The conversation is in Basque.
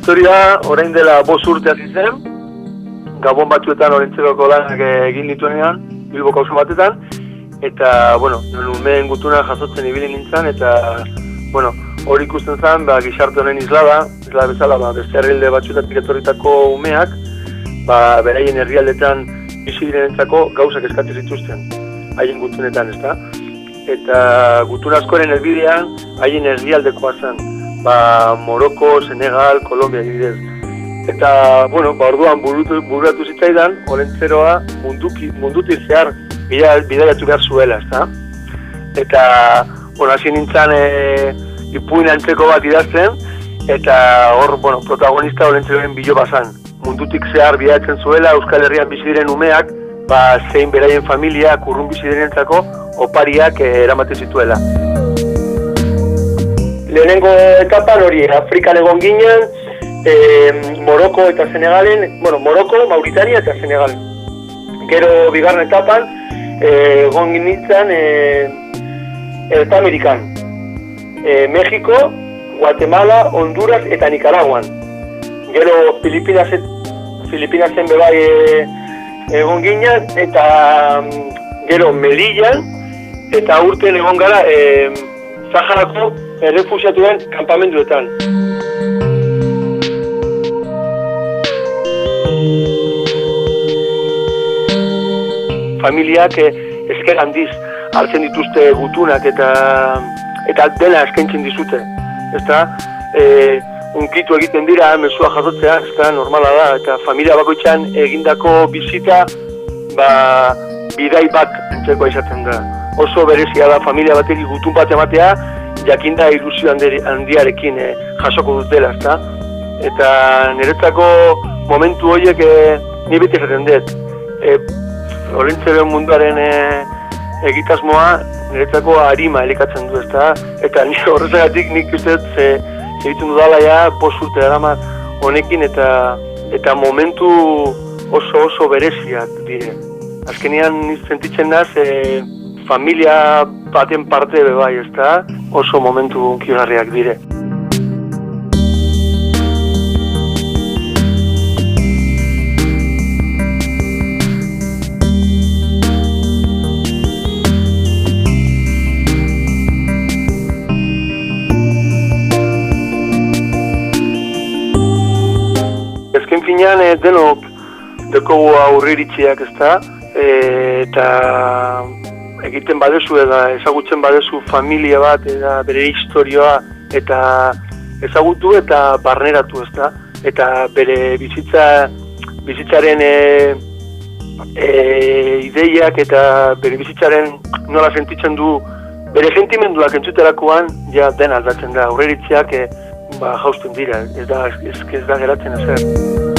historia orain dela 5 urte hasi zen, Gabon batzuetan Olentzeroko lanak egin nituenean, Bilboko auzo batetan, eta, bueno, umeen gutuna jasotzen ibili nintzen, eta, bueno, hori ikusten zen, gizarte honen isla bezala, beste herrialde batzuetatik etorritako umeak, beraien herrialdetan bizi direnentzako gauzak eskatzen zituzten, haien gutunetan, ezta? Eta gutun askoren helbidean haien herrialdekoa zen, Moroko, Senegal, Kolombia adibidez. Eta, bueno, orduan bururatu zitzaidan, Olentzeroa mundutik zehar bidaiatu behar zuela, ezta? Eta, bueno, hasi nintzen ipuin antzeko bat idazten, eta hor, bueno, protagonista Olentzeroen biloba zen. Mundutik zehar bidaiatzen zuela, Euskal Herrian bizi diren umeak, zein beraien familia, urrun bizi direnentzako, opariak eramaten zituela. Lehenengo etapan hori, Afrikan egon ginen, Moroko eta Senegalen, Moroko, Mauritania eta Senegal. Gero bigarren etapan, egon nintzen Eta Amerikan. Mexiko, Guatemala, Honduras eta Nicaraguan. Gero Filipinasen bebai egon ginen, eta gero Melillan, eta urten egon gara Saharako errefuxiatuen kanpamenduetan. Familiak esker handiz hartzen dituzte gutunak eta dena eskaintzen dizute. Ezta? Unkitu egiten dira, mezua jasotzea, ezta normala da, eta familia bakoitzean egindako bizita bidai bat entzeko izaten da. Oso berezia da familia bateri gutun bat ematea, jakinda ilusio handiarekin jasoko dutela, ezta? Eta niretzako momentu horiek ni beti esaten dut. Olentzeroen munduaren egitasmoa niretzako harima elikatzen du, ezta? Eta horrezagatik nik uste dut egiten dudala 5 urte darama honekin, eta momentu oso bereziak dire. Azkenean sentitzen naz familia baten parte bebai, ezta? Oso momentu unkigarriak dire. Ezken finean denok dekogu aurriritziak, ezta? Eta egiten badezu ezagutzen badezu familia bat eta bere historioa eta ezagutu eta barneratu, ezta? Eta bere bizitzaren ideiak eta bere bizitzaren nola sentitzen du, bere sentimenduak entzuterakoan dena aldatzen da. Aurriritziak jausten dira, ez da geratzen ezer.